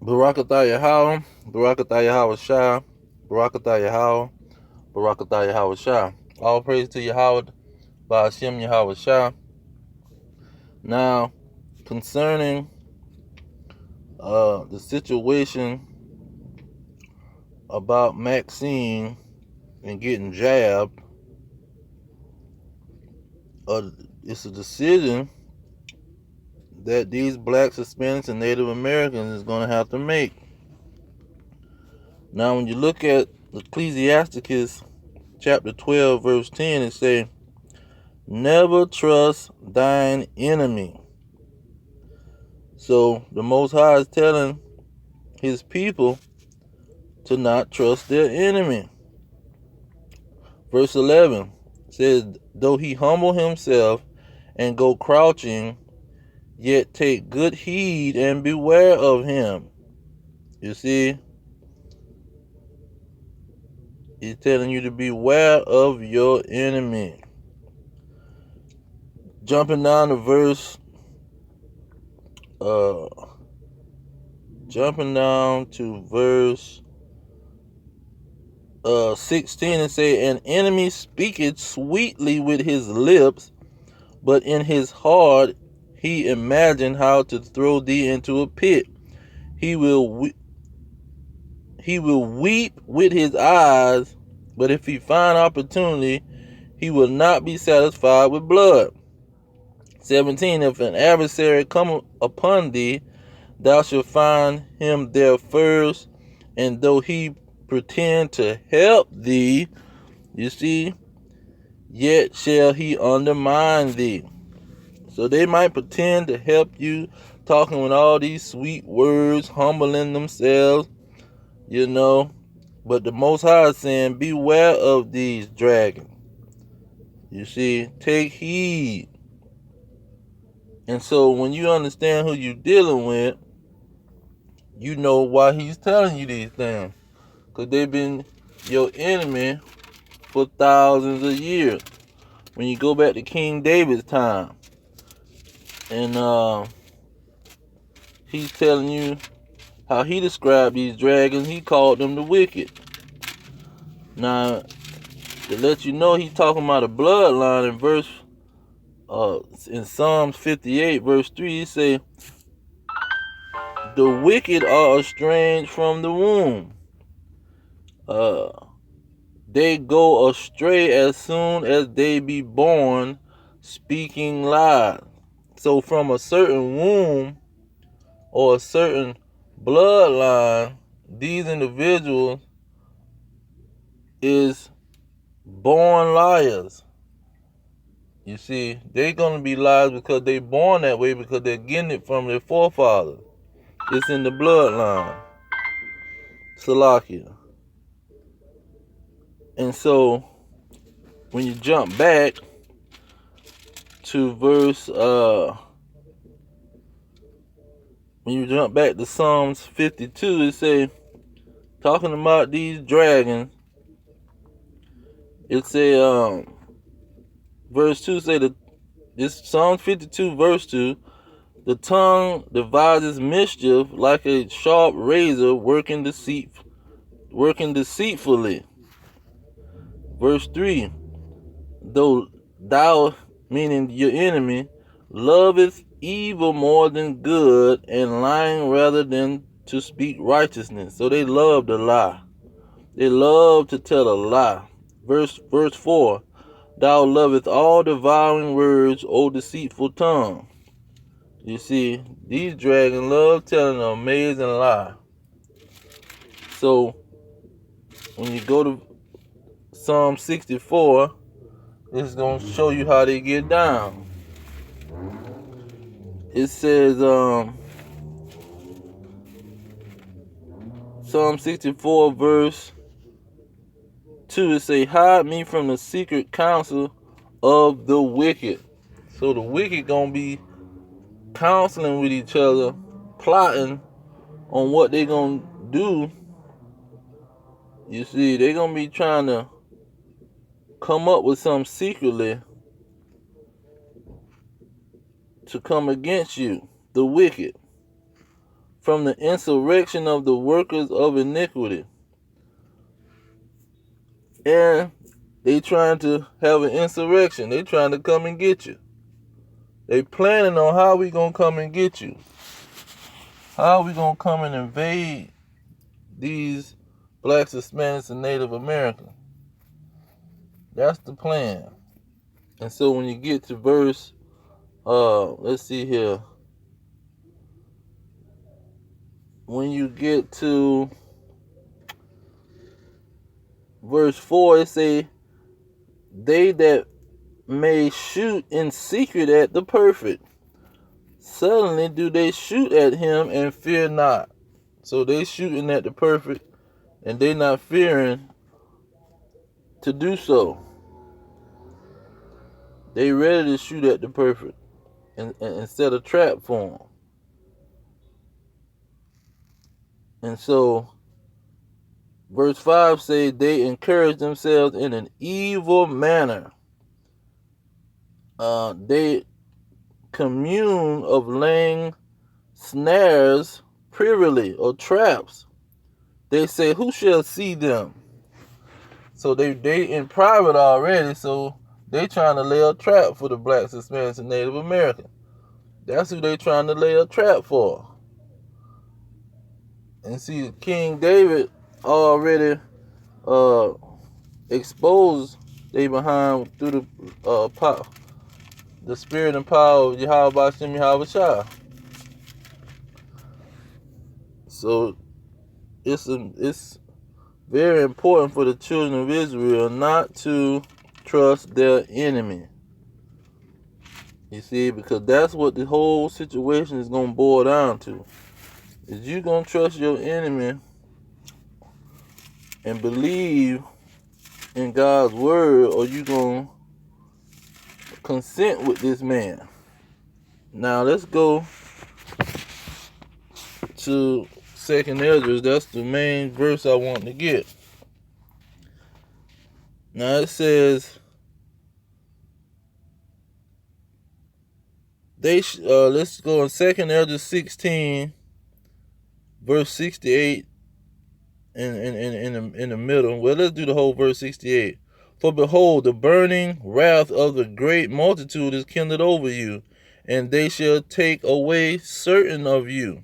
Barakatah Yahweh, Barakatah Yahweh Shah, Barakatah Yahweh, Barakatah Yahweh Shah. All praise to Yahweh, by Hashem Yahweh Shah. Now, concerning the situation about Maxxine and getting jabbed, it's a decision that these blacks, Hispanics, and Native Americans is going to have to make. Now, when you look at Ecclesiasticus chapter 12, verse 10, it says, never trust thine enemy. So the Most High is telling his people to not trust their enemy. Verse 11 says, though he humble himself and go crouching, yet take good heed and beware of him. You see, he's telling you to beware of your enemy. Jumping down to verse 16, and say, an enemy speaketh sweetly with his lips, but in his heart he imagined how to throw thee into a pit. He will weep with his eyes, but if he find opportunity, he will not be satisfied with blood. 17, if an adversary come upon thee, thou shalt find him there first, and though he pretend to help thee, you see, yet shall he undermine thee. So they might pretend to help you, talking with all these sweet words, humbling themselves, but the Most High is saying, beware of these dragons. You see, take heed. And so when you understand who you're dealing with, you know why he's telling you these things. Because they've been your enemy for thousands of years. When you go back to King David's time, and he's telling you how he described these dragons, he called them the wicked. Now, to let you know, he's talking about a bloodline in Psalms 58, verse 3, he say, the wicked are estranged from the womb. They go astray as soon as they be born, speaking lies. So from a certain womb or a certain bloodline, these individuals is born liars. You see, they're going to be liars because they're born that way, because they're getting it from their forefathers. It's in the bloodline. Salakia. And so, when you jump back to Psalms 52, it say, talking about these dragons, it say, verse 2 say, this Psalms 52, verse 2, the tongue devises mischief like a sharp razor working deceitfully. Verse 3, though thou, meaning your enemy, loveth evil more than good, and lying rather than to speak righteousness. So they love to lie. They love to tell a lie. Verse 4, thou loveth all devouring words, O deceitful tongue. You see, these dragons love telling an amazing lie. So, when you go to Psalm 64, it's going to show you how they get down. It says, Psalm 64, verse 2, it say, hide me from the secret counsel of the wicked. So the wicked going to be counseling with each other, plotting on what they going to do. You see, they're going to be trying to come up with something secretly to come against you, the wicked. from the insurrection of the workers of iniquity. And they trying to have an insurrection. They trying to come and get you. They planning on how we gonna come and get you. How we gonna come and invade these blacks, Hispanics, and Native Americans. That's the plan. And so when you get to verse, let's see here. When you get to verse 4, it say, they that may shoot in secret at the perfect, suddenly do they shoot at him and fear not. So they shooting at the perfect and they not fearing to do so. They ready to shoot at the perfect and set a trap for him. And so verse 5 say they encourage themselves in an evil manner. They commune of laying snares privily or traps. They say, who shall see them? So they in private already, so they trying to lay a trap for the blacks, Hispanics, and Native Americans. That's who they trying to lay a trap for. And see, King David already exposed they behind through the spirit and power of Yahweh Hashem Yahweh Shah. So it's very important for the children of Israel not to trust their enemy. You see, because that's what the whole situation is going to boil down to. Is you going to trust your enemy and believe in God's word, or you going to consent with this man? Now let's go to 2nd Esdras. That's the main verse I want to get. Now it says, let's go in 2nd Esdras 16, verse 68 in the middle. Well, let's do the whole verse 68. For behold, the burning wrath of the great multitude is kindled over you, and they shall take away certain of you.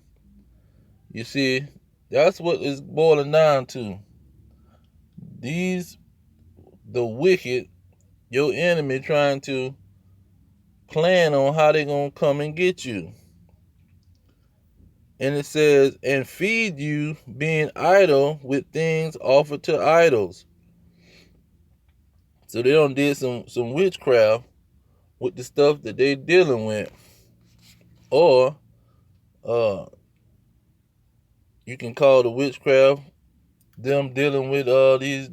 You see, that's what it's boiling down to. The wicked, your enemy, trying to plan on how they're going to come and get you. And it says, and feed you, being idle with things offered to idols. So they done did some witchcraft with the stuff that they dealing with. Or you can call the witchcraft them dealing with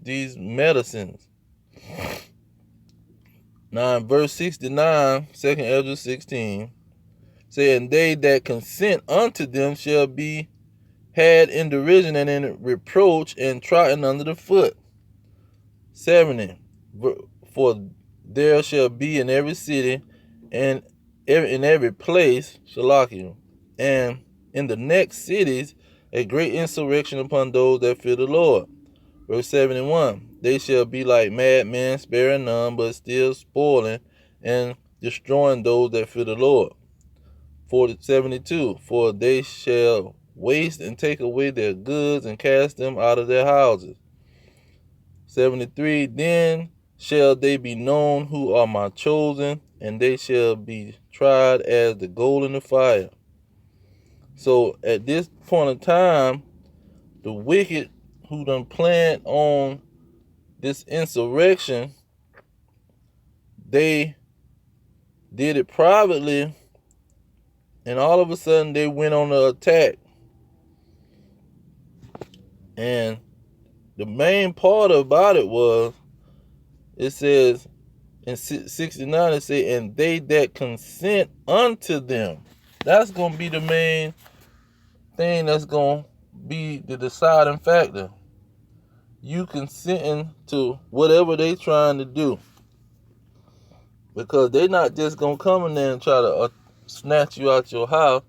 these medicines. Now in verse 69, 2nd Esdras 16, saying, they that consent unto them shall be had in derision and in reproach and trodden under the foot. 70, for there shall be in every city and in every place, Shalakim, and in the next cities a great insurrection upon those that fear the Lord. Verse 71, they shall be like madmen, sparing none, but still spoiling and destroying those that fear the Lord. 72, for they shall waste and take away their goods and cast them out of their houses. 73, then shall they be known who are my chosen, and they shall be tried as the gold in the fire. So at this point in time, the wicked who done planned on this insurrection, they did it privately, and all of a sudden they went on the attack. And the main part about it was, it says in 69, it says, and they that consent unto them. That's going to be the main thing that's going to be the deciding factor. You consenting to whatever they trying to do. Because they not just going to come in there and try to snatch you out your house.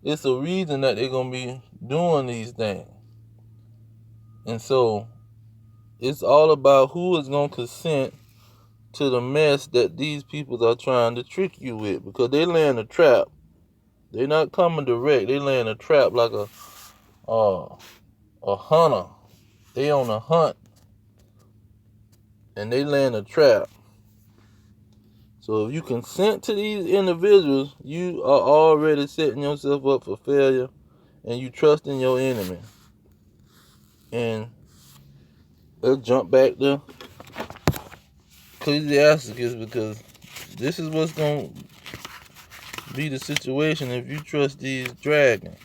It's a reason that they're going to be doing these things. And so it's all about who is going to consent to the mess that these people are trying to trick you with, because they laying a trap. They're not coming direct. They laying a trap like a hunter. They on a hunt, and they laying a trap. So if you consent to these individuals, you are already setting yourself up for failure, and you trust in your enemy. And let's jump back to Ecclesiasticus, because this is what's going to be the situation if you trust these dragons.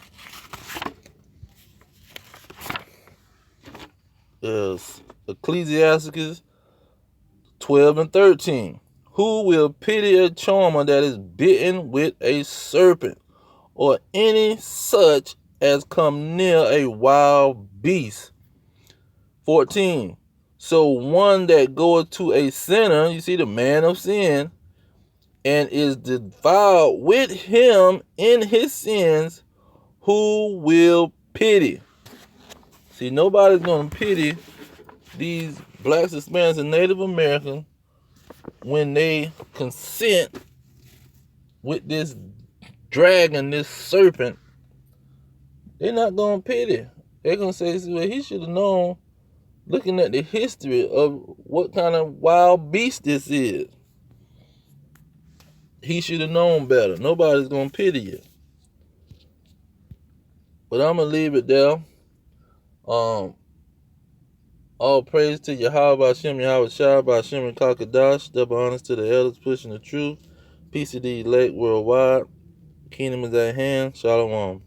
Ecclesiasticus 12:13. Who will pity a charmer that is bitten with a serpent, or any such as come near a wild beast? 14. So one that goeth to a sinner, you see the man of sin, and is defiled with him in his sins, who will pity? See, nobody's going to pity these blacks, Hispanics, and Native Americans when they consent with this dragon, this serpent. They're not going to pity. They're going to say, well, he should have known, looking at the history of what kind of wild beast this is. He should have known better. Nobody's going to pity you. But I'm going to leave it there. All praise to Yahweh Hashem, Yahweh Shai, Hashem and Kakadash. Double honors to the elders pushing the truth. Peace to the elect worldwide. Kingdom is at hand. Shalom.